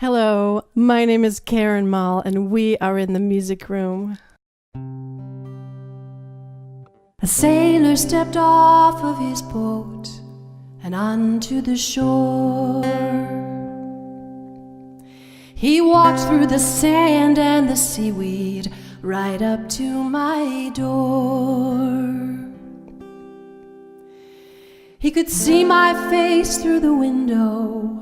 Hello, my name is Karen Mall, and we are in the music room. A sailor stepped off of his boat and onto the shore. He walked through the sand and the seaweed right up to my door. He could see my face through the window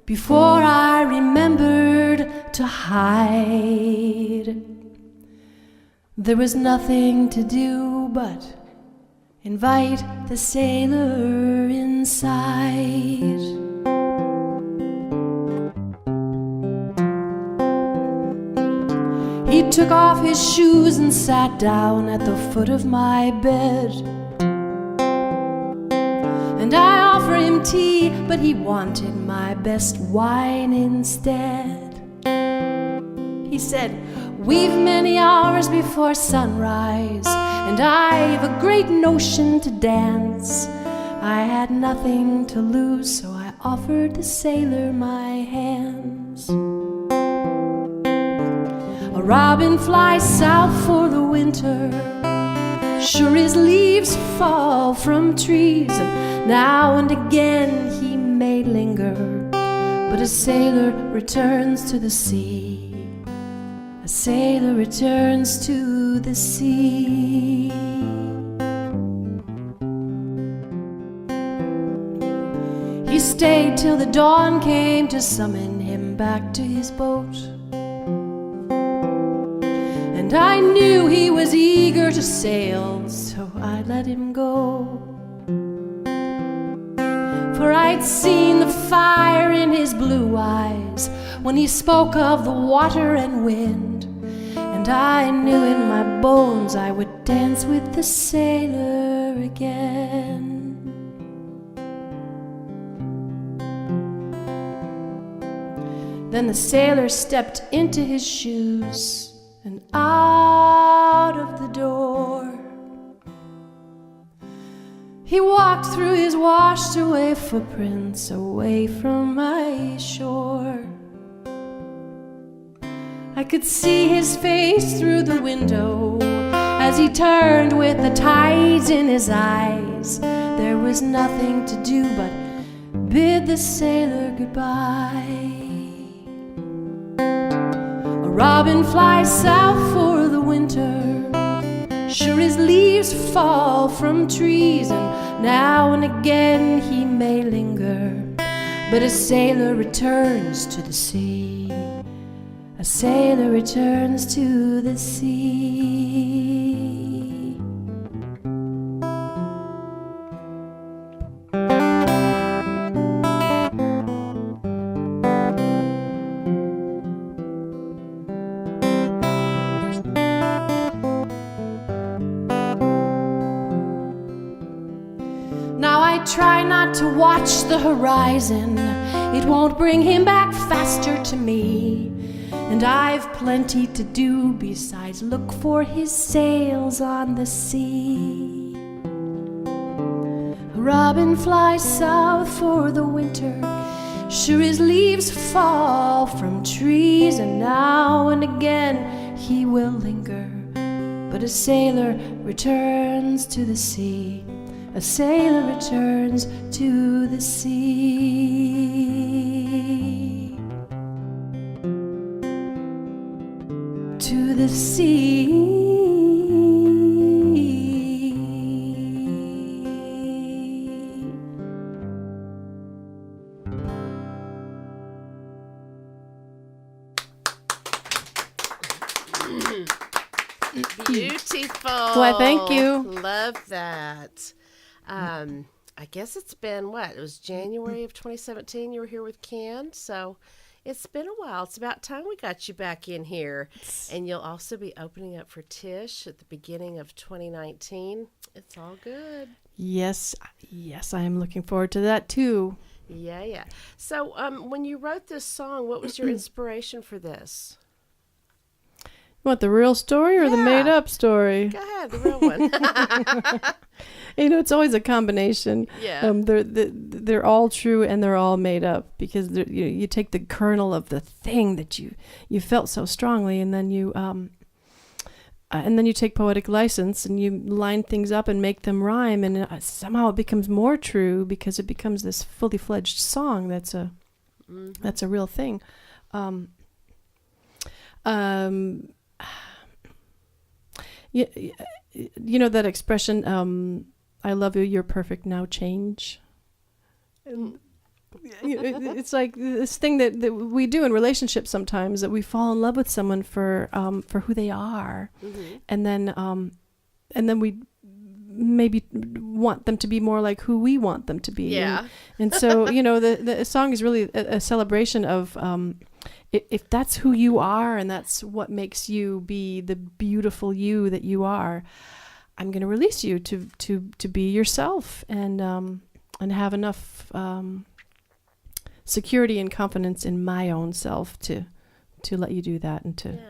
before I remembered to hide. There was nothing to do but invite the sailor inside. He took off his shoes and sat down at the foot of my bed. And I offered him tea, but he wanted my best wine instead. He said, "We've many hours before sunrise, and I've a great notion to dance." I had nothing to lose, so I offered the sailor my hands. A robin flies south for the winter. Sure, his leaves fall from trees, and now and again he may linger, but a sailor returns to the sea. A sailor returns to the sea. He stayed till the dawn came to summon him back to his boat. And I knew he was eager to sail, so I let him go. For I'd seen the fire in his blue eyes when he spoke of the water and wind, and I knew in my bones I would dance with the sailor again. Then the sailor stepped into his shoes and out of the door. He walked through his washed away footprints away from my shore. I could see his face through the window as he turned with the tides in his eyes. There was nothing to do but bid the sailor goodbye. A robin flies south for the winter. Sure, his leaves fall from trees, and now and again he may linger, but a sailor returns to the sea. A sailor returns to the sea. Now I try not to watch the horizon. It won't bring him back faster to me. And I've plenty to do besides look for his sails on the sea. A robin flies south for the winter. Sure, his leaves fall from trees, and now and again he will linger, but a sailor returns to the sea. A sailor returns to the sea. To the sea. Beautiful. Why, thank you. Love that. I guess it's been what? It was January of 2017 you were here with Ken, so it's been a while. It's about time we got you back in here. And you'll also be opening up for Tish at the beginning of 2019. It's all good. Yes, I am looking forward to that too. Yeah. So when you wrote this song, what was your inspiration for this? You want the real story or the Yeah. made-up story? Go ahead, the real one. It's always a combination. Yeah. They're all true and they're all made up, because you take the kernel of the thing that you felt so strongly, and then you take poetic license and you line things up and make them rhyme, and somehow it becomes more true because it becomes this fully fledged song that's a real thing. You know that expression, I love you, you're perfect, now change. And it's like this thing that we do in relationships sometimes, that we fall in love with someone for who they are, and then we maybe want them to be more like who we want them to be. Yeah. And so the song is really a celebration of if that's who you are and that's what makes you be the beautiful you that you are, I'm going to release you to be yourself and have enough security and confidence in my own self to let you do that, and to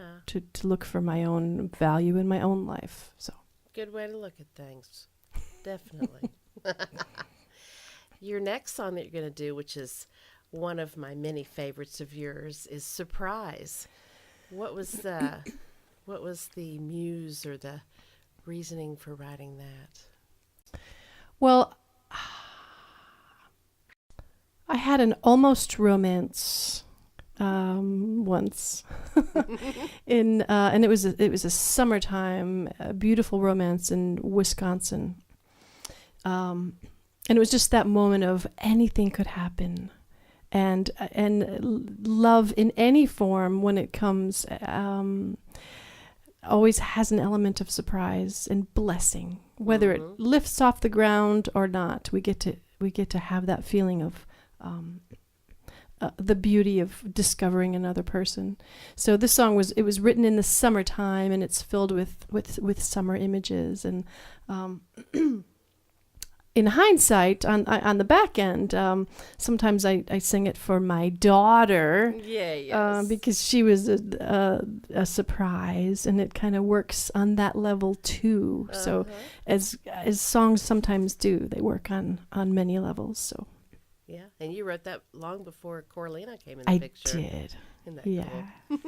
look for my own value in my own life. So good way to look at things. Definitely. Your next song that you're going to do, which is one of my many favorites of yours, is Surprise. What was the muse or the reasoning for writing that? Well, I had an almost romance once, and it was a summertime, a beautiful romance in Wisconsin, and it was just that moment of anything could happen, and love in any form, when it comes, always has an element of surprise and blessing, whether it lifts off the ground or not. We get to have that feeling of the beauty of discovering another person. So this song was written in the summertime, and it's filled with summer images. And in hindsight, on the back end, sometimes I sing it for my daughter. Yeah, yes. Because she was a surprise, and it kind of works on that level too. So as songs sometimes do, they work on many levels. So. Yeah, and you wrote that long before Coralina came in the picture. I did. Isn't that cool?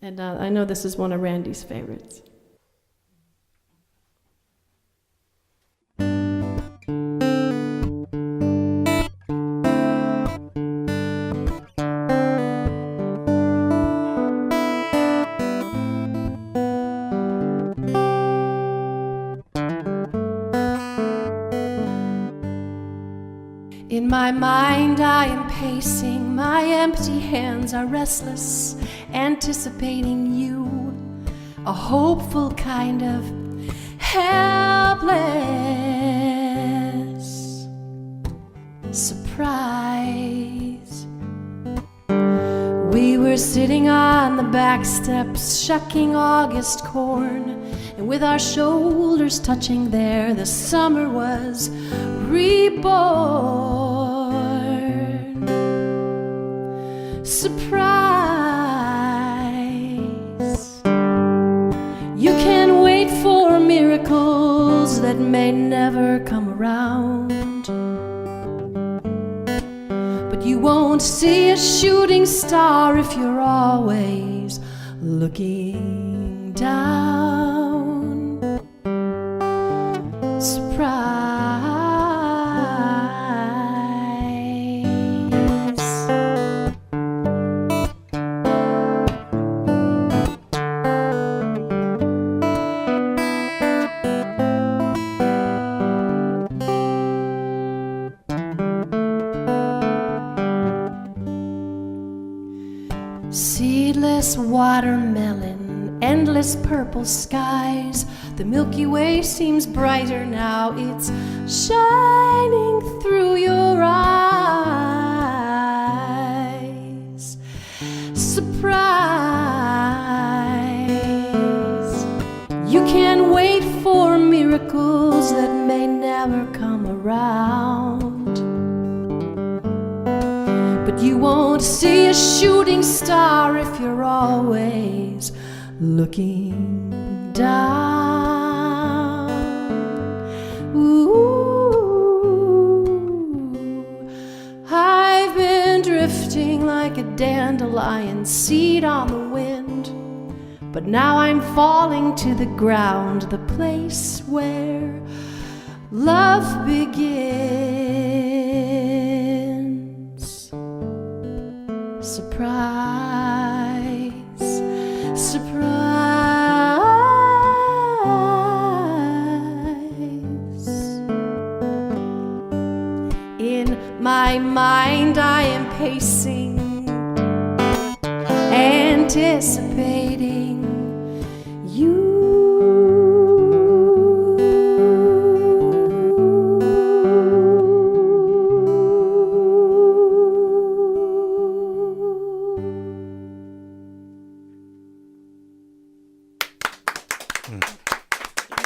And I know this is one of Randy's favorites. In my mind I am pacing, my empty hands are restless, anticipating you, a hopeful kind of helpless surprise. We were sitting on the back steps, shucking August corn, and with our shoulders touching there, the summer was reborn. Surprise. You can wait for miracles that may never come around, but you won't see a shooting star if you're always looking down. Surprise. Seedless watermelon, endless purple skies. The Milky Way seems brighter now, it's shining through your eyes. Surprise. You can't wait for miracles that may never come around, but you won't see a shooting star if you're always looking down. seed on the wind. But now I'm falling to the ground, the place where love begins. Surprise, surprise. In my mind I am pacing, anticipating you.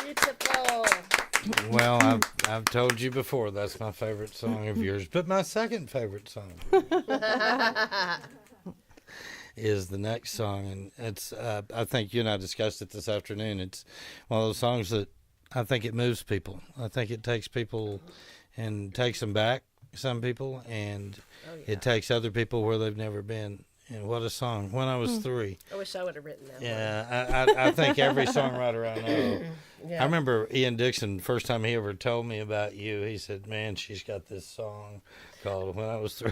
Beautiful. Well, I've told you before that's my favorite song of yours, but my second favorite song is the next song, and it's I think you and I discussed it this afternoon. It's one of those songs that I think it moves people. I think it takes people and takes them back, some people, and it takes other people where they've never been. And what a song! When I was 3. I wish I would have written that one. Yeah, I think every songwriter I know. Yeah. I remember Ian Dixon, first time he ever told me about you, he said, man, she's got this song called When I Was 3.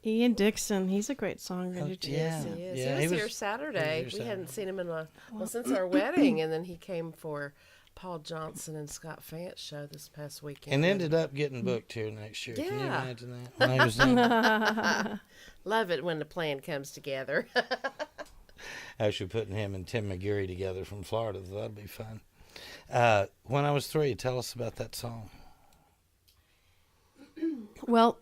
Ian Dixon, he's a great songwriter too. Yes, he is. Yeah, he was here Saturday. We hadn't seen him in since our wedding, and then he came for Paul Johnson and Scott Fant's show this past weekend. And ended up getting booked here next year. Can you Yeah. imagine that? When I was in, Love it when the plan comes together. actually putting him and Tim McGeary together from Florida. So that'd be fun. When I Was 3, tell us about that song. Well,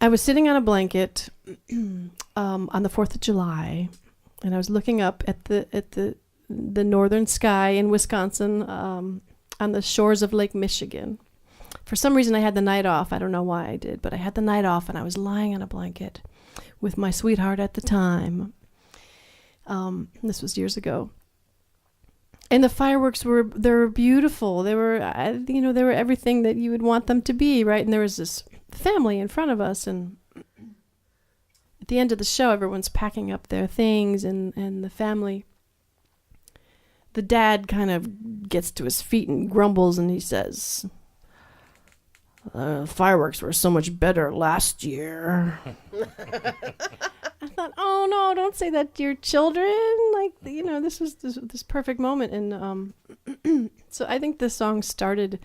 I was sitting on a blanket on the 4th of July, and I was looking up at the northern sky in Wisconsin on the shores of Lake Michigan. For some reason, I had the night off. I don't know why I did, but I had the night off, and I was lying on a blanket with my sweetheart at the time. This was years ago. And the fireworks were beautiful. They were, they were everything that you would want them to be, right? And there was this family in front of us, and at the end of the show, everyone's packing up their things, and the family. The dad kind of gets to his feet and grumbles, and he says, fireworks were so much better last year. I thought, oh no, don't say that to your children. Like, this was this perfect moment. And so I think the song started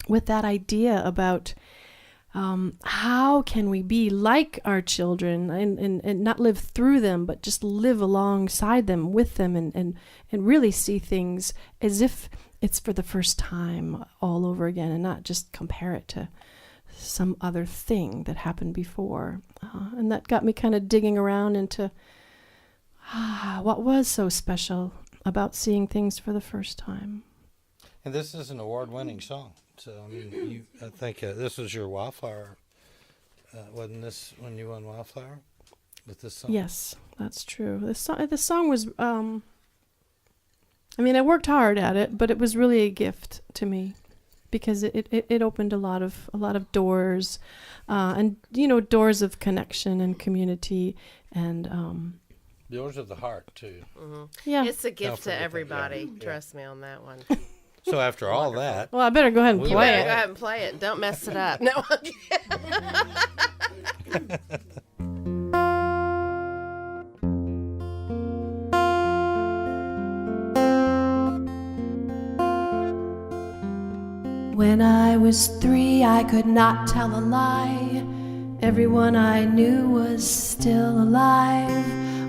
with that idea about how can we be like our children and not live through them, but just live alongside them, with them, and really see things as if it's for the first time all over again, and not just compare it to some other thing that happened before. And that got me kind of digging around into what was so special about seeing things for the first time. And this is an award-winning song. So, I mean, I think this was your Wildflower. Wasn't this when you won Wildflower with this song? Yes, that's true. The song was, I worked hard at it, but it was really a gift to me because it opened a lot of doors, and, doors of connection and community and, Doors of the heart, too. Mm-hmm. Yeah. It's a gift to forget that, everybody. yeah. Trust me on that one. So after all that, well, I better go ahead and You You play better it. go ahead and play it. Don't mess it up. No. When I was 3, I could not tell a lie. Everyone I knew was still alive.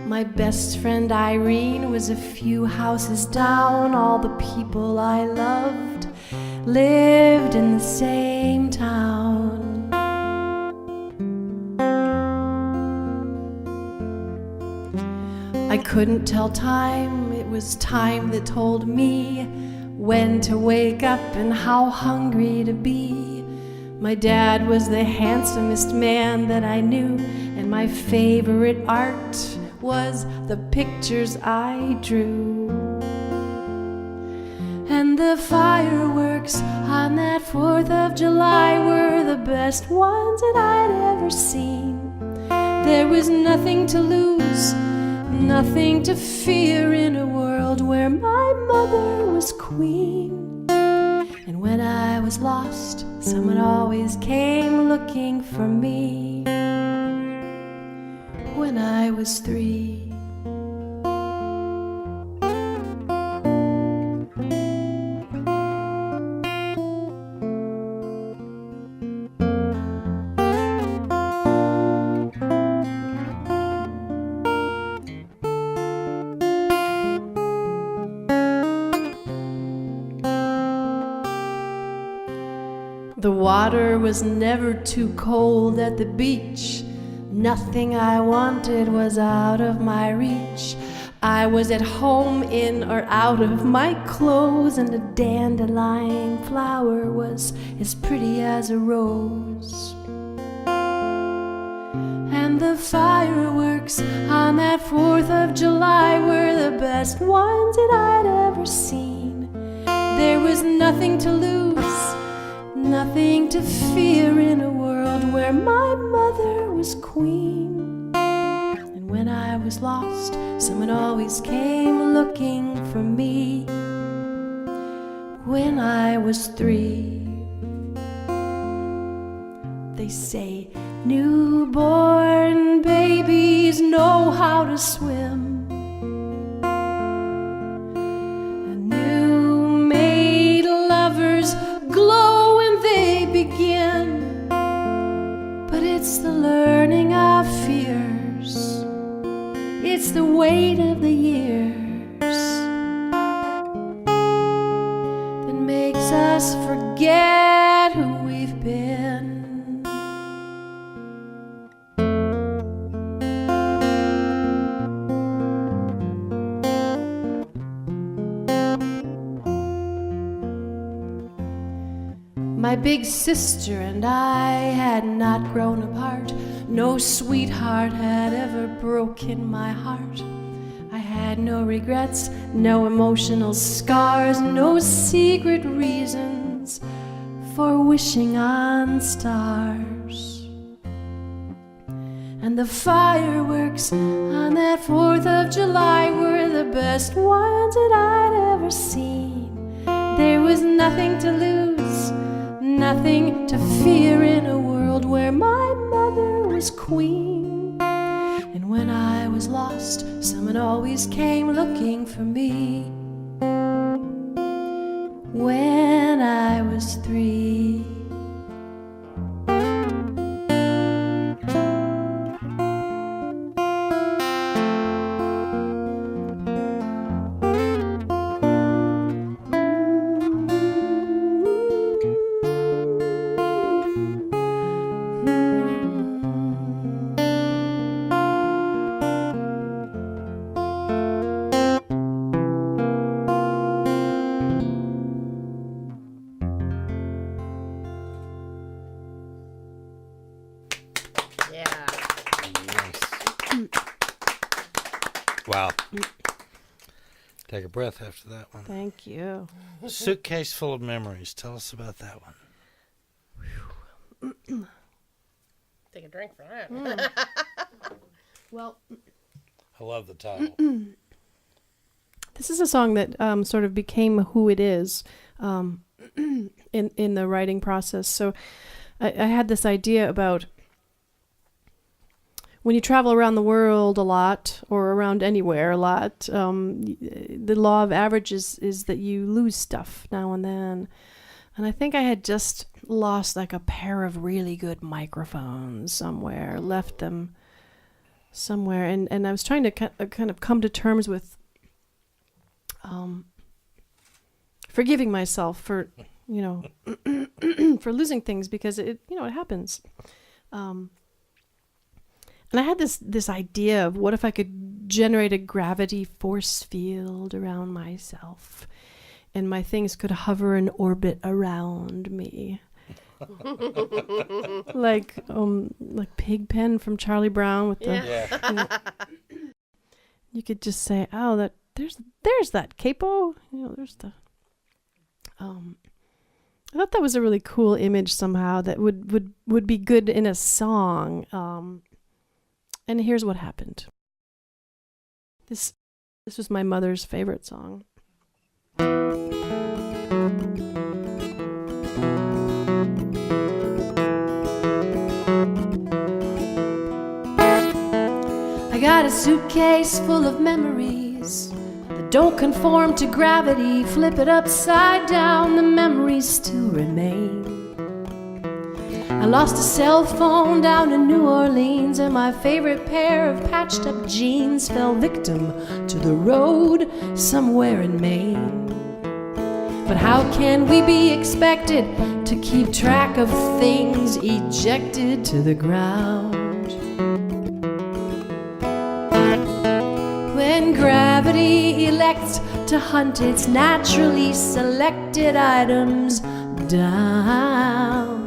My best friend Irene was a few houses down. All the people I loved lived in the same town. I couldn't tell time. It was time that told me when to wake up and how hungry to be. My dad was the handsomest man that I knew, and my favorite art was the pictures I drew. And the fireworks on that 4th of July were the best ones that I'd ever seen. There was nothing to lose, nothing to fear in a world where my mother was queen. And when I was lost, someone always came looking for me. When I was 3. The water was never too cold at the beach. Nothing I wanted was out of my reach. I was at home in or out of my clothes, and a dandelion flower was as pretty as a rose. And the fireworks on that 4th of July were the best ones that I'd ever seen. There was nothing to lose, nothing to fear in a world where my mother was queen. And when I was lost, someone always came looking for me. When I was 3. They say newborn babies know how to swim. New-made lovers glow when they begin. But it's the learning of fears, it's the weight of the years that makes us forget who we've been. My big sister and I had not grown apart. No sweetheart had ever broken my heart. I had no regrets, no emotional scars, no secret reasons for wishing on stars. And the fireworks on that 4th of July were the best ones that I'd ever seen. There was nothing to lose, nothing to fear in a world where my mother was queen. And when I was lost, someone always came looking for me. When I was 3. Wow. Take a breath after that one. Thank you. Suitcase Full of Memories. Tell us about that one. Take a drink for that. Well, I love the title. this is a song that sort of became who it is in the writing process. So I had this idea about when you travel around the world a lot, or around anywhere a lot, the law of averages is that you lose stuff now and then. And I think I had just lost like a pair of really good microphones somewhere, left them somewhere. And I was trying to kind of come to terms with forgiving myself for, for losing things, because it happens. And I had this idea of what if I could generate a gravity force field around myself, and my things could hover and orbit around me, like Pigpen from Charlie Brown with the. You could just say, "Oh, there's that capo." There's the. I thought that was a really cool image somehow that would be good in a song. And here's what happened. This was my mother's favorite song. I got a suitcase full of memories that don't conform to gravity. Flip it upside down, the memories still remain. I lost a cell phone down in New Orleans, and my favorite pair of patched up jeans fell victim to the road somewhere in Maine. But how can we be expected to keep track of things ejected to the ground? When gravity elects to hunt its naturally selected items down.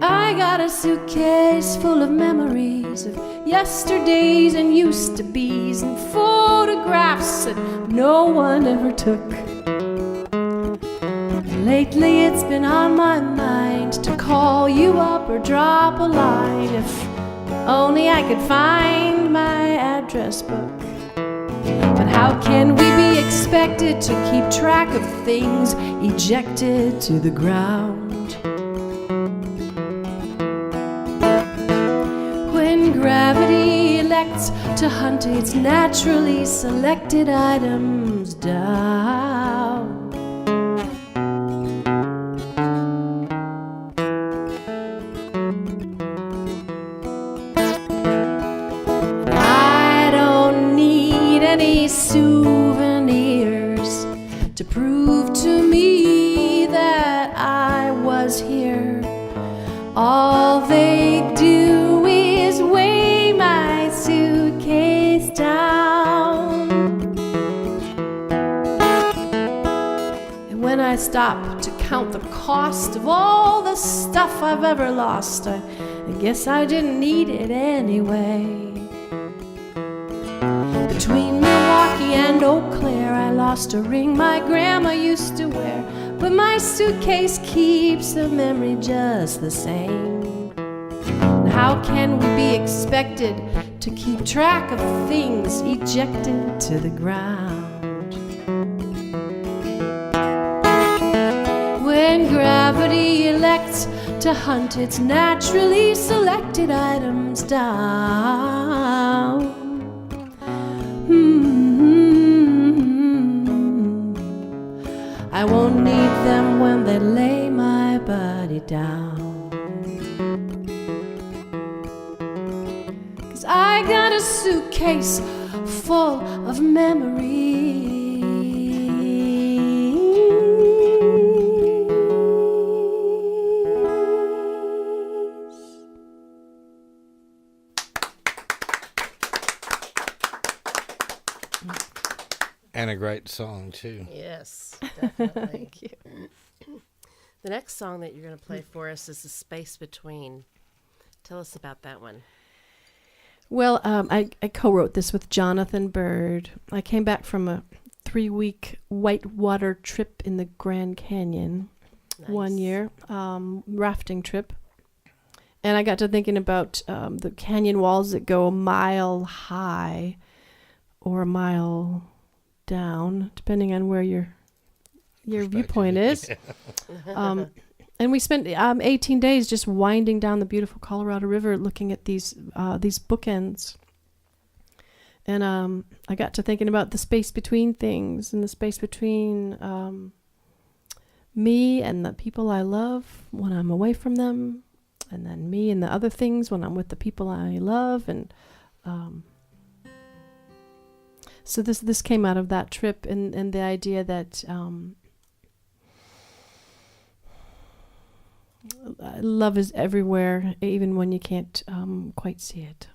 I got a suitcase full of memories of yesterdays and used to be's and photographs that no one ever took. Lately it's been on my mind to call you up or drop a line. If only I could find my address book. But how can we be expected to keep track of things ejected to the ground? When gravity elects to hunt its naturally selected items down. I don't need any souvenirs to prove to me that I was here. All they do is weigh my suitcase down. And when I stop to count the cost of all the stuff I've ever lost, I guess I didn't need it anyway. Between Milwaukee and Eau Claire, I lost a ring my grandma used to wear, but my suitcase keeps the memory just the same. And how can we be expected to keep track of things ejected to the ground? When gravity elects to hunt its naturally selected items down. I won't need them when they lay my body down. 'Cause I got a suitcase full of memories. And a great song, too. Yes, definitely. Thank you. The next song that you're going to play for us is The Space Between. Tell us about that one. Well, I co-wrote this with Jonathan Bird. I came back from a 3-week whitewater trip in the Grand Canyon one year, rafting trip. And I got to thinking about the canyon walls that go a mile high or a mile down, depending on where your viewpoint is. And we spent 18 days just winding down the beautiful Colorado River, looking at these bookends. And I got to thinking about the space between things, and the space between me and the people I love when I'm away from them, and then me and the other things when I'm with the people I love. And so this came out of that trip, and the idea that love is everywhere, even when you can't quite see it.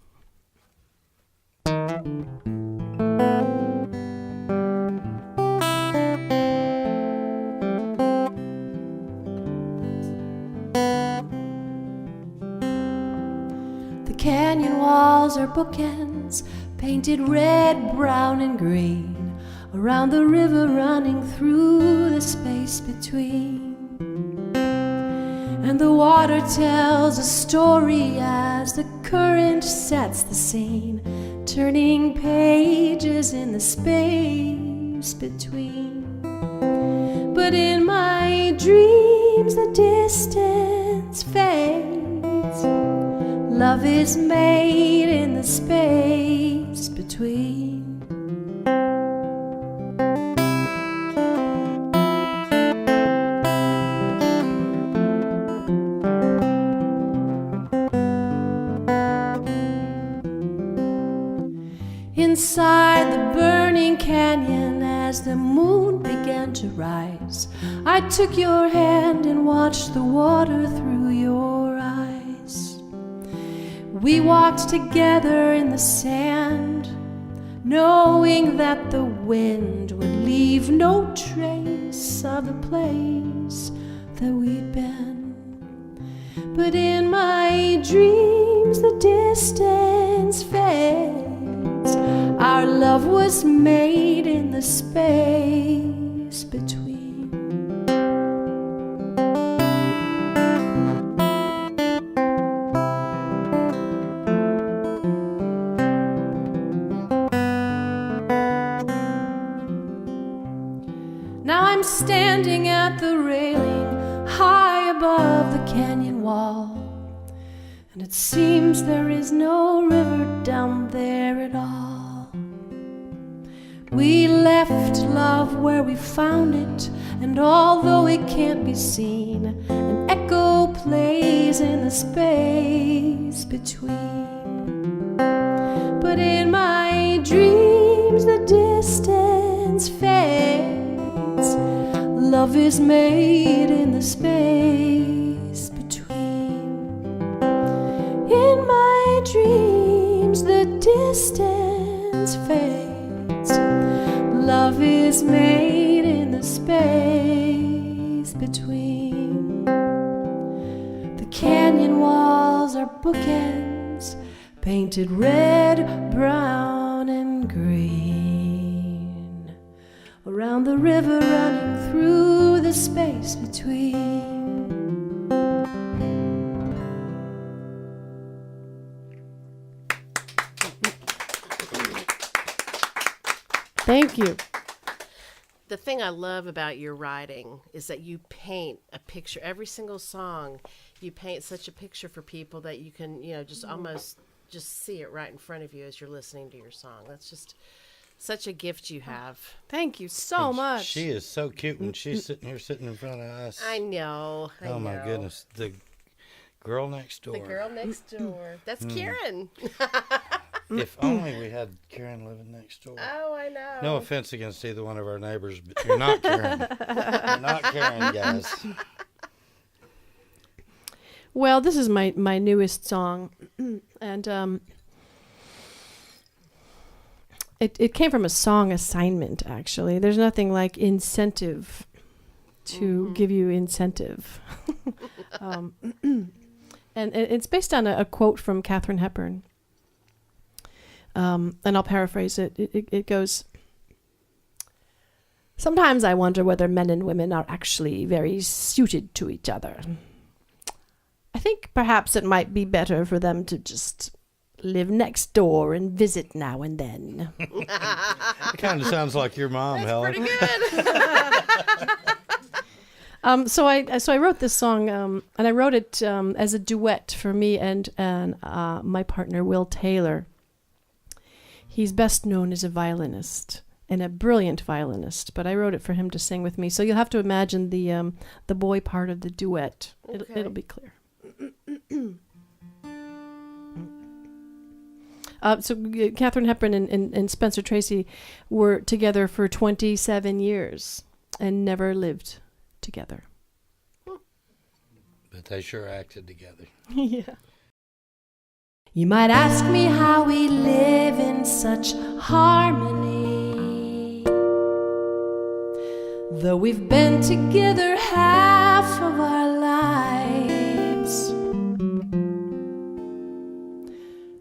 The canyon walls are bookends, painted red, brown, and green. around the river running through the space between. And the water tells a story as the current sets the scene, turning pages in the space between. But in my dreams the distance fades. Love is made in the space between. Inside the burning canyon, as the moon began to rise, I took your hand and watched the water through your eyes. We walked together in the sand, knowing that the wind would leave no trace of the place that we'd been. But in my dreams the distance fades. Our love was made in the space between. Now I'm standing at the railing high above the canyon wall, and it seems there is no river down there at all. We left love where we found it, and although it can't be seen, an echo plays in the space between. But in my dreams the distance fades. Love is made in the space between. In my dreams the distance fades. Love is made in the space between. The canyon walls are bookends, painted red, brown, and green, around the river running through the space between. Thank you. The thing I love about your writing is that you paint a picture. Every single song, you paint such a picture for people that you can, just almost just see it right in front of you as you're listening to your song. That's just such a gift you have. Thank you so much. She is so cute when she's sitting in front of us. I know. Oh my goodness. The girl next door. The girl next door. That's Karen. If only we had Karen living next door. Oh, I know. No offense against either one of our neighbors, but you're not Karen. You're not Karen, guys. Well, this is my newest song, and it came from a song assignment, actually. There's nothing like incentive to give you incentive. And it's based on a quote from Katharine Hepburn. And I'll paraphrase it. It goes, "Sometimes I wonder whether men and women are actually very suited to each other. I think perhaps it might be better for them to just live next door and visit now and then." It kind of sounds like your mom, Helen. Pretty good. So I wrote this song, and I wrote it as a duet for me and my partner, Will Taylor. He's best known as a violinist and a brilliant violinist, but I wrote it for him to sing with me. So you'll have to imagine the boy part of the duet. Okay. It'll be clear. So Katharine Hepburn and Spencer Tracy were together for 27 years and never lived together. But they sure acted together. Yeah. You might ask me how we live in such harmony, though we've been together half of our lives.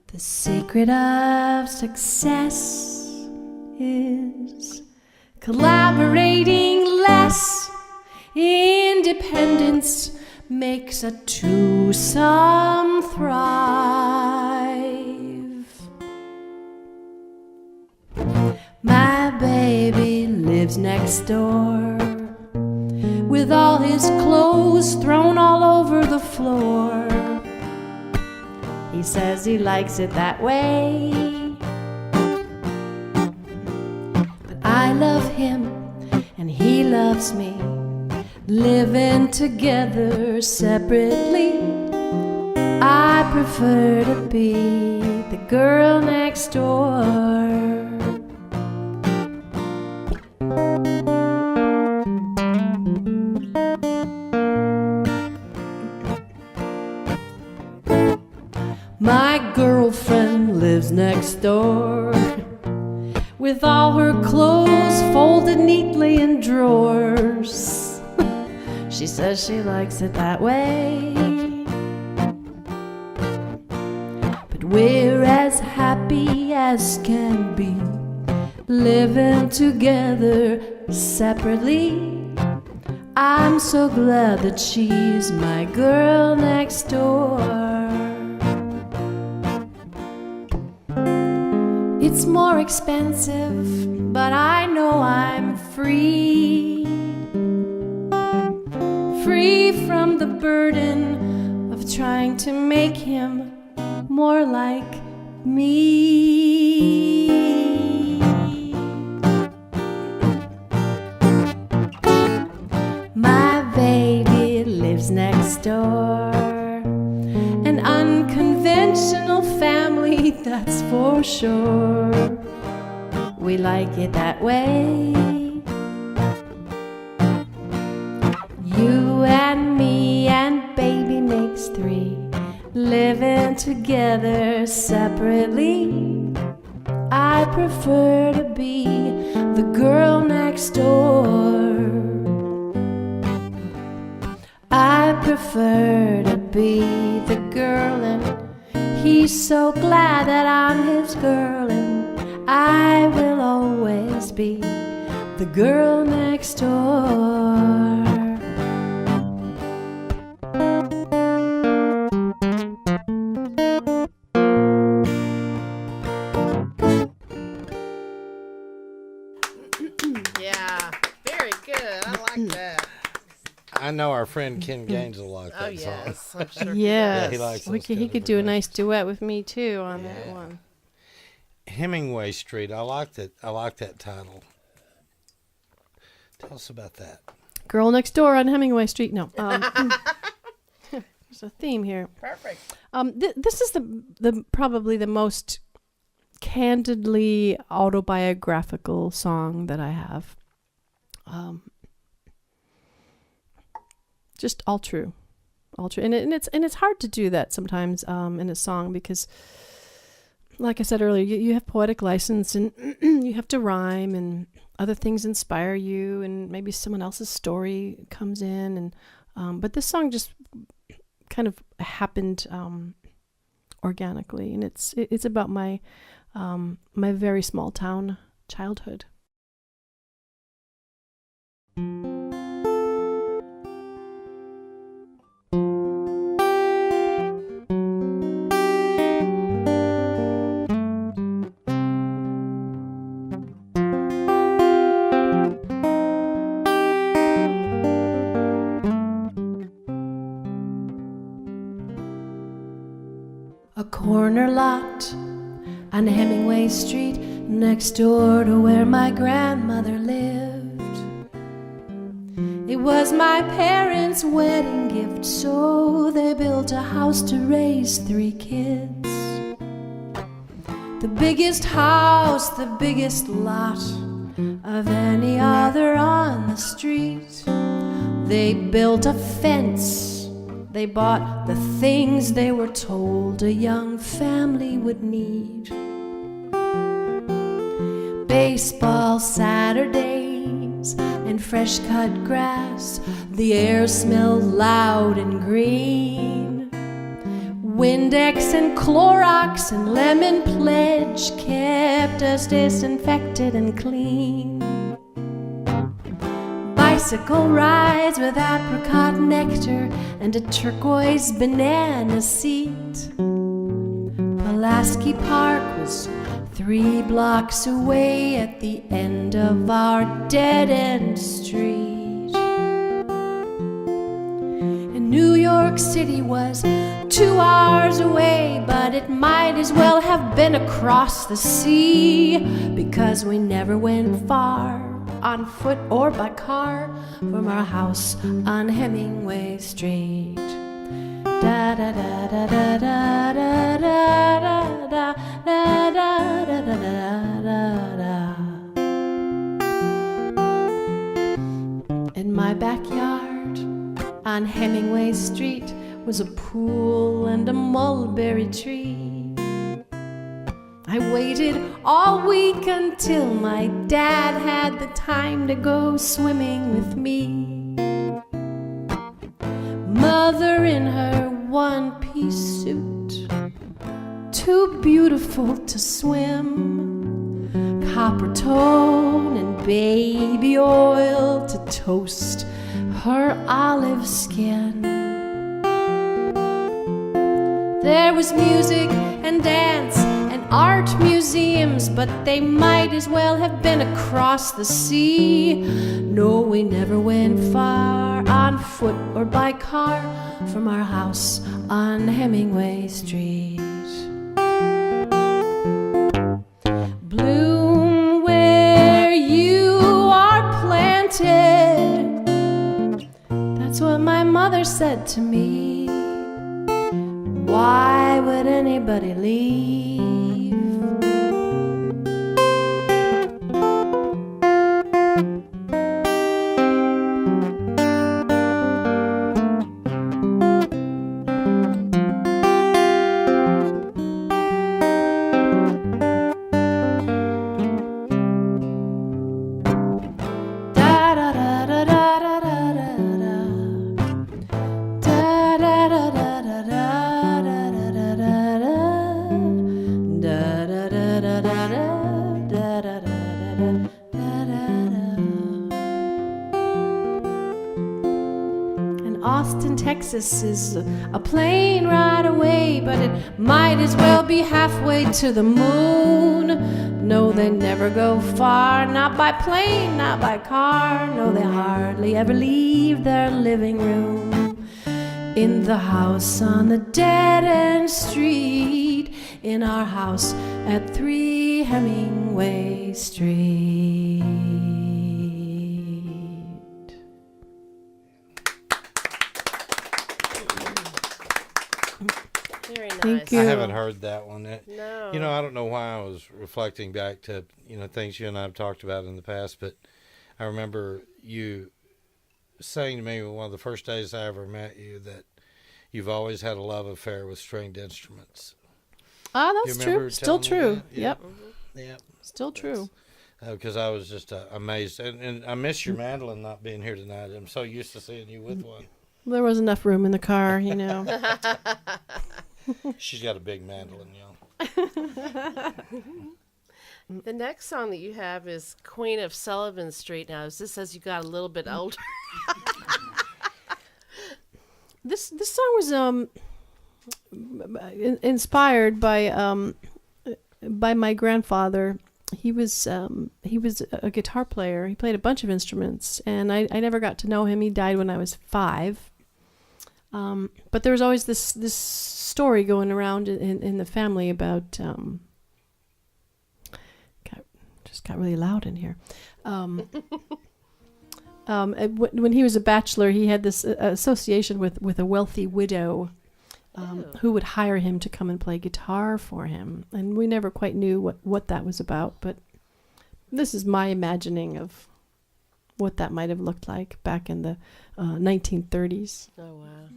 The secret of success is Collaborating less, independence makes a twosome thrive. My baby lives next door, with all his clothes thrown all over the floor. He says he likes it that way, but I love him and he loves me, living together separately. I prefer to be the girl next door. My girlfriend lives next door, with all her clothes folded neatly in drawers. She says she likes it that way, but we're as happy as can be, living together separately. I'm so glad that she's my girl next door. It's more expensive, but I know I'm free. Free from the burden of trying to make him more like me. My baby lives next door, an unconventional family, that's for sure. We like it that way. You and me and baby makes three, living together separately. I prefer to be the girl next door. I prefer to be the girl, and he's so glad that I'm his girl, and I will always be the girl next door. Yeah, very good. I like that. I know our friend Ken Gaines will like that Oh, yes. song. I'm sure. Yes. he likes those He kind could of do a nice arrangements. duet with me too on that one. Hemingway Street. I like that. I like that title. Tell us about that. Girl Next Door on Hemingway Street. No. There's a theme here. Perfect. This is the probably the most candidly autobiographical song that I have. Just all true, and it's hard to do that sometimes in a song because, like I said earlier, you have poetic license and you have to rhyme and other things inspire you and maybe someone else's story comes in and but this song just kind of happened organically, and it's about my my very small town childhood. A corner lot on Hemingway Street, next door to where my grandmother lived. It was my parents' wedding gift, so they built a house to raise 3 kids. The biggest house, the biggest lot of any other on the street. They built a fence. They bought the things they were told a young family would need. Baseball Saturdays and fresh cut grass. The air smelled loud and green. Windex and Clorox and Lemon Pledge kept us disinfected and clean. bicycle rides with apricot nectar and a turquoise banana seat. Pulaski Park was 3 blocks away at the end of our dead-end street. And New York City was 2 hours away, but it might as well have been across the sea, because we never went far on foot or by car from our house on Hemingway Street. Da da da da da da da da da da da da da da. In my backyard on Hemingway Street was a pool and a mulberry tree. I waited all week until my dad had the time to go swimming with me. Mother in her one-piece suit, too beautiful to swim, copper tone and baby oil to toast her olive skin. There was music and dance and art museums, but they might as well have been across the sea. No, we never went far on foot or by car from our house on Hemingway Street. Bloom where you are planted, that's what my mother said to me. Why would anybody leave? Texas is a plane ride away, but it might as well be halfway to the moon. No, they never go far, not by plane, not by car. No, they hardly ever leave their living room. In the house on the dead-end street, in our house at 3 Hemingway Street. Very nice. Thank you. I haven't heard that one. No. You know, I don't know why I was reflecting back to, things you and I have talked about in the past, but I remember you saying to me one of the first days I ever met you that you've always had a love affair with stringed instruments. Ah, that's true. Still true. Yep. Yep. Still true. Because I was just amazed. And I miss your mandolin not being here tonight. I'm so used to seeing you with one. There was enough room in the car, She's got a big mandolin, The next song that you have is Queen of Sullivan Street. Now, is this as you got a little bit older? This song was inspired by my grandfather. He was a guitar player. He played a bunch of instruments, and I never got to know him. He died when I was 5. But there was always this story going around in the family about just got really loud in here. When he was a bachelor, he had this association with a wealthy widow who would hire him to come and play guitar for him. And we never quite knew what that was about, but this is my imagining of what that might have looked like back in the 1930s. Oh, wow.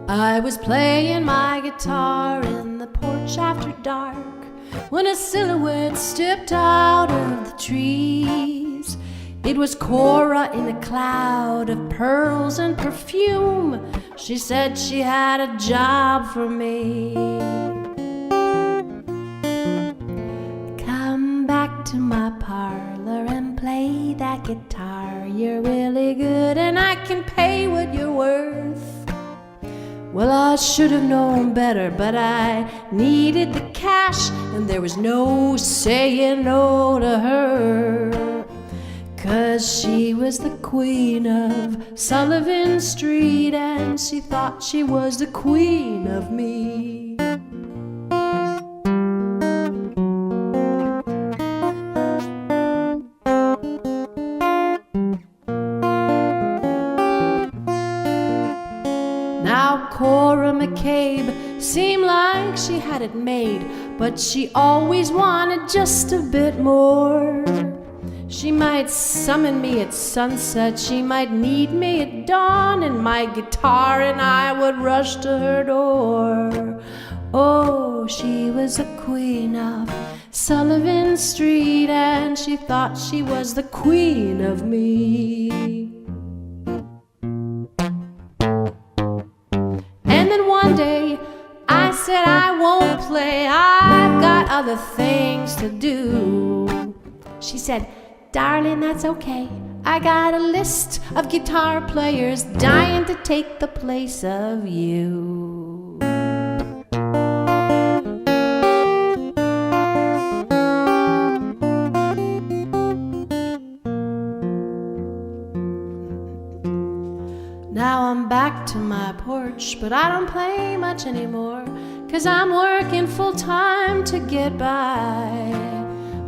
I was playing my guitar in the porch after dark when a silhouette stepped out of the trees. It was Cora in a cloud of pearls and perfume. She said she had a job for me. Come back to my parlor and play that guitar. You're really good and I can pay what you're worth. Well, I should have known better, but I needed the cash, and there was no saying no to her. 'Cause she was the queen of Sullivan Street, and she thought she was the queen of me. Now Cora McCabe seemed like she had it made, but she always wanted just a bit more. She might summon me at sunset, she might need me at dawn, and my guitar and I would rush to her door. Oh, she was the queen of Sullivan Street, and she thought she was the queen of me. And then one day I said I won't play, I've got other things to do. She said, darling, that's okay. I got a list of guitar players dying to take the place of you. Now I'm back to my porch, but I don't play much anymore, 'cause I'm working full time to get by.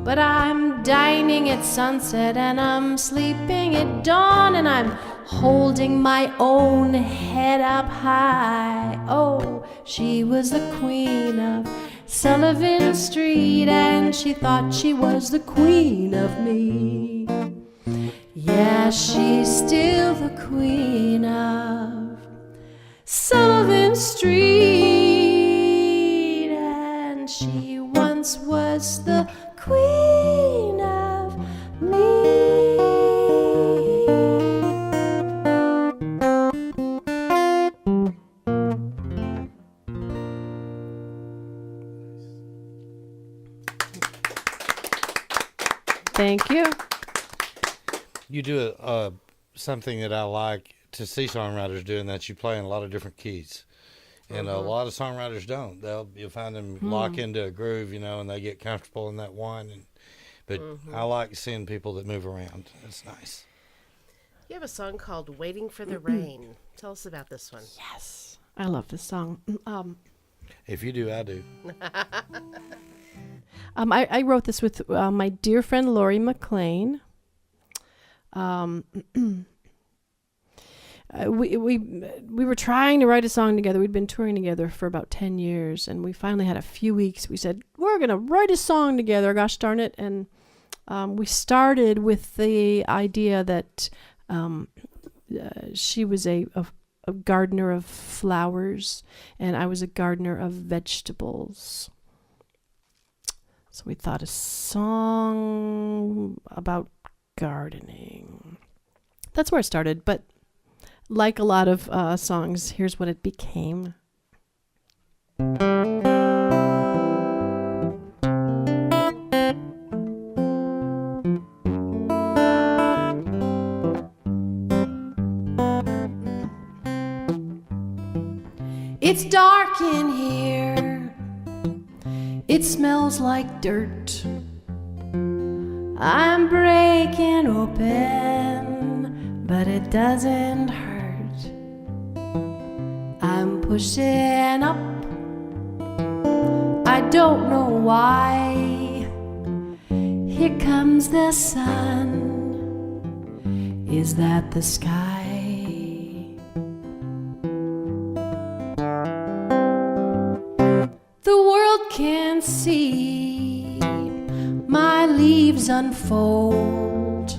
But I'm dining at sunset and I'm sleeping at dawn, and I'm holding my own head up high. Oh, she was the queen of Sullivan Street, and she thought she was the queen of me. Yeah, she's still the queen of Sullivan Street, and she once was the queen of me. Thank you. You do something that I like to see songwriters doing, that you play in a lot of different keys. And a lot of songwriters don't. You'll find them lock into a groove, and they get comfortable in that one. But I like seeing people that move around. It's nice. You have a song called Waiting for the Rain. Tell us about this one. Yes, I love this song. If you do, I do. I wrote this with my dear friend Lori McLean. We were trying to write a song together. We'd been touring together for about 10 years, and we finally had a few weeks. We said, we're going to write a song together, gosh darn it. And we started with the idea that she was a gardener of flowers, and I was a gardener of vegetables. So we thought a song about gardening. That's where it started, but like a lot of songs, here's what it became. It's dark in here, it smells like dirt. I'm breaking open, but it doesn't hurt. I'm pushing up, I don't know why. Here comes the sun, is that the sky? The world can see my leaves unfold,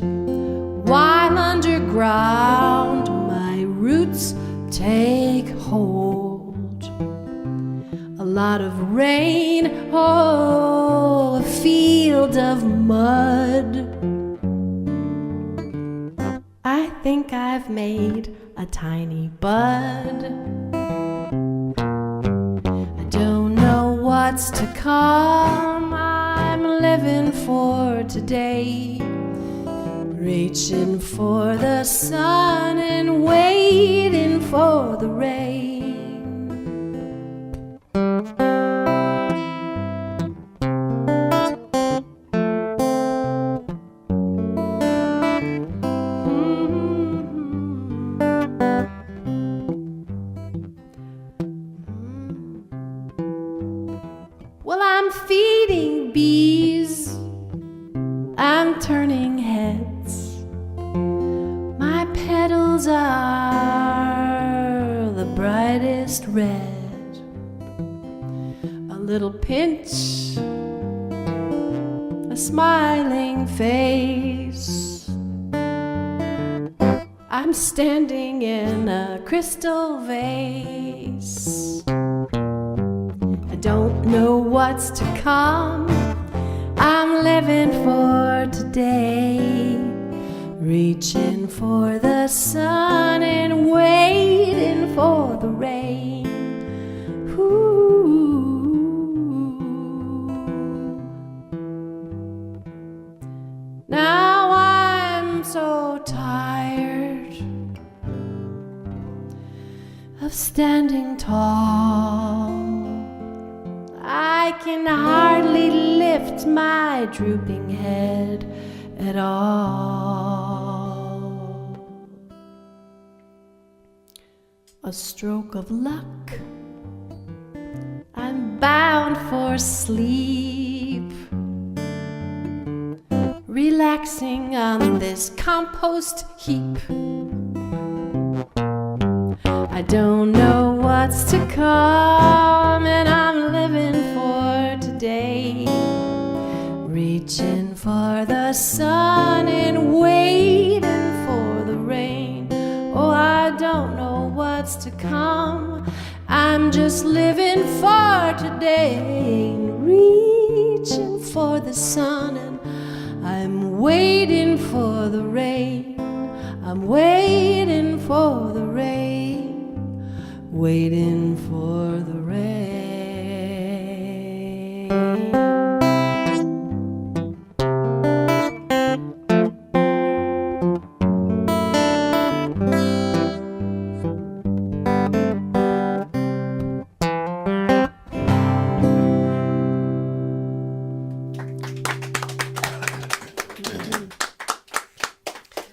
while underground my roots take hold. A lot of rain, oh, a field of mud. have made a tiny bud. I don't know what's to come. I'm living for today, reaching for the sun and waiting for the rain. Well, I'm feeding bees, I'm turning heads. My petals are the brightest red. A little pinch, a smiling face. I'm standing in a crystal vase. I don't know what's to come. I'm living for today, reaching for the sun and waiting for the rain. Ooh. Now I'm so tired of standing tall. I can hardly lift my drooping head at all. A stroke of luck, I'm bound for sleep, relaxing on this compost heap. I don't know what's to come, and I'm living for today, reaching for the sun and waiting for the rain. Oh, I don't know what's to come. I'm just living for today, reaching for the sun, and I'm waiting for the rain. I'm waiting for the rain, waiting for the rain.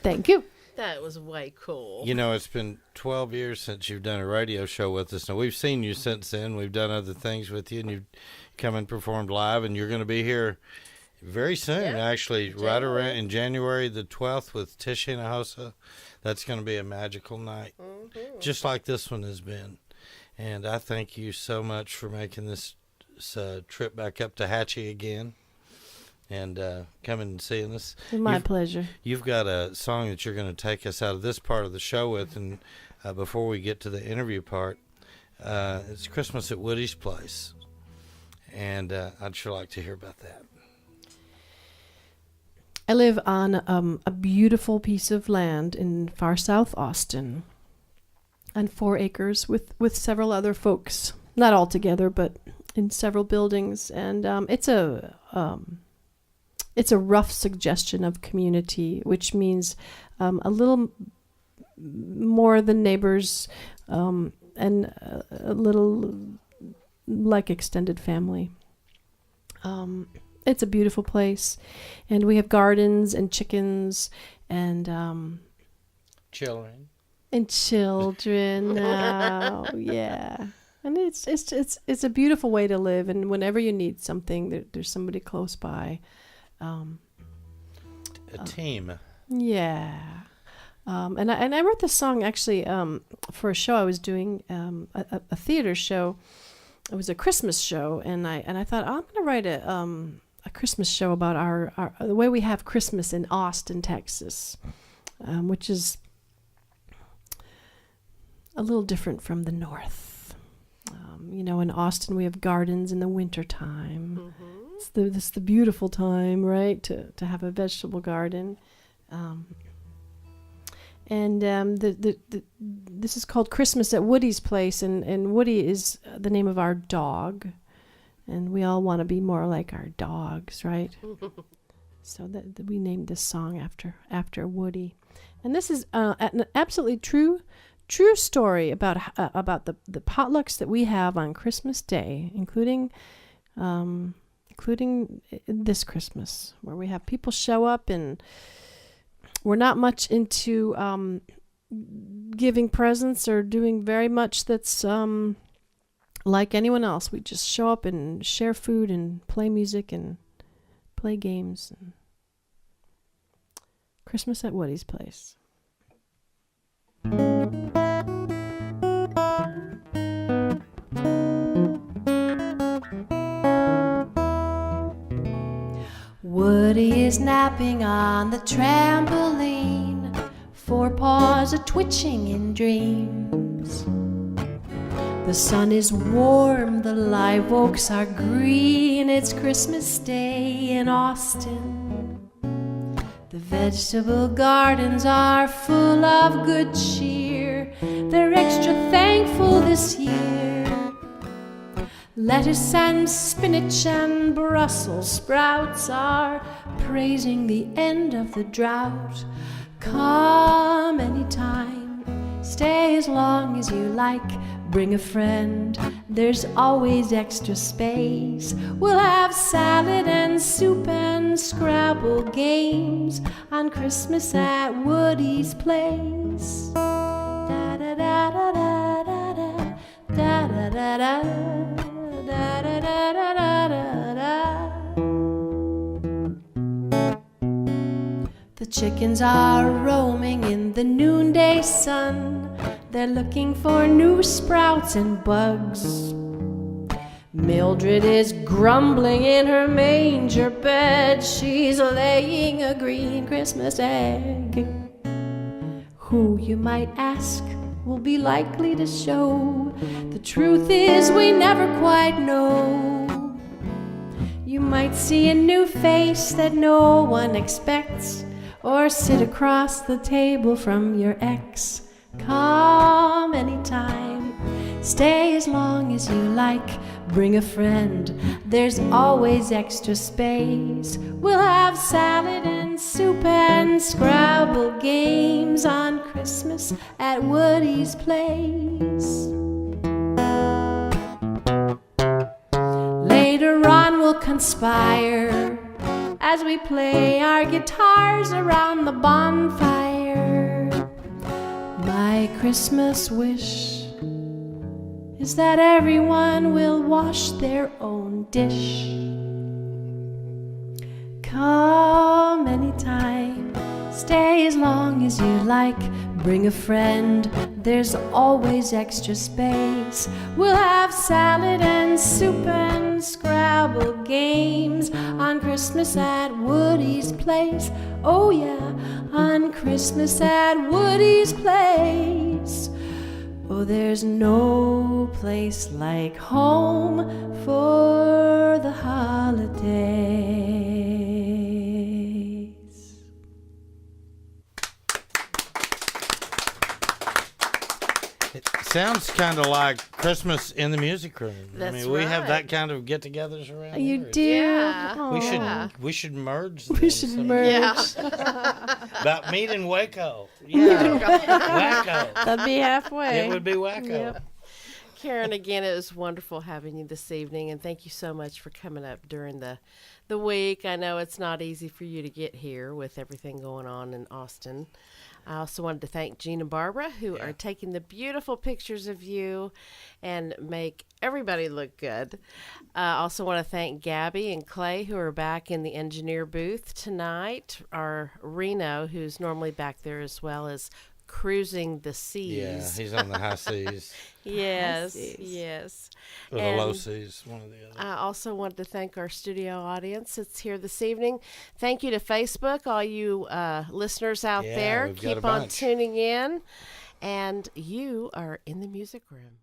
Thank you. That was way cool. You know, it's been 12 years since you've done a radio show with us. Now, we've seen you since then. We've done other things with you, and you've come and performed live, and you're going to be here very soon, actually, right around in January the 12th with Tish Hinojosa. That's going to be a magical night, just like this one has been. And I thank you so much for making this trip back up to Hatchie again. And coming and seeing us. My pleasure. You've got a song that you're going to take us out of this part of the show with, and before we get to the interview part, it's Christmas at Woody's Place, and I'd sure like to hear about that. I live on a beautiful piece of land in far south Austin, on 4 acres with several other folks, not all together, but in several buildings, and it's a rough suggestion of community, which means a little more than neighbors and a little like extended family. It's a beautiful place, and we have gardens and chickens and Children. And children. Oh, yeah. And it's a beautiful way to live, and whenever you need something, there's somebody close by. A team. Yeah. And I wrote this song actually for a show I was doing, a theater show. It was a Christmas show, and I thought, I'm going to write a Christmas show about our the way we have Christmas in Austin, Texas, which is a little different from the North. In Austin we have gardens in the wintertime. Mm-hmm. It's the beautiful time, right, to have a vegetable garden. And this is called Christmas at Woody's Place, and Woody is the name of our dog, and we all want to be more like our dogs, right? So that we named this song after Woody. And this is an absolutely true story about the potlucks that we have on Christmas Day, including this Christmas, where we have people show up, and we're not much into giving presents or doing very much that's like anyone else. We just show up and share food and play music and play games. And Christmas at Woody's Place. Woody is napping on the trampoline, 4 paws are twitching in dreams. The sun is warm, the live oaks are green, it's Christmas Day in Austin. The vegetable gardens are full of good cheer, they're extra thankful this year. Lettuce and spinach and Brussels sprouts are praising the end of the drought. Come anytime, stay as long as you like, bring a friend, there's always extra space. We'll have salad and soup and Scrabble games on Christmas at Woody's Place. Da da da da da da da da da da. Da, da, da, da, da, da. The chickens are roaming in the noonday sun, they're looking for new sprouts and bugs. Mildred is grumbling in her manger bed, she's laying a green Christmas egg. Who, you might ask, will be likely to show? The truth is we never quite know. You might see a new face that no one expects, or sit across the table from your ex. Come anytime, stay as long as you like, bring a friend, there's always extra space. We'll have salad and soup and Scrabble games on Christmas at Woody's Place. Later on we'll conspire as we play our guitars around the bonfire. My Christmas wish is that everyone will wash their own dish. Come anytime, stay as long as you like, bring a friend, there's always extra space. We'll have salad and soup and Scrabble games on Christmas at Woody's Place. Oh yeah, on Christmas at Woody's Place. Oh, there's no place like home for the holidays. It sounds kind of like Christmas in the music room. That's we have right. that kind of get-togethers around You here. do? Yeah. We should merge. We them should someday. merge. About meet in Waco. Yeah, Waco. That'd be halfway. It would be Waco. Yep. Karen, again, it was wonderful having you this evening, and thank you so much for coming up during the week. I know it's not easy for you to get here with everything going on in Austin. I also wanted to thank Gene and Barbara, who are taking the beautiful pictures of you and make everybody look good. I also want to thank Gabby and Clay, who are back in the engineer booth tonight. Our Reno, who's normally back there as well, is cruising the seas. Yeah, he's on the high seas. Yes, yes. Or the And low seas, one or the other. I also wanted to thank our studio audience that's here this evening. Thank you to Facebook, all you listeners out Yeah, there. we've got a Keep on bunch. tuning in. And you are in the music room.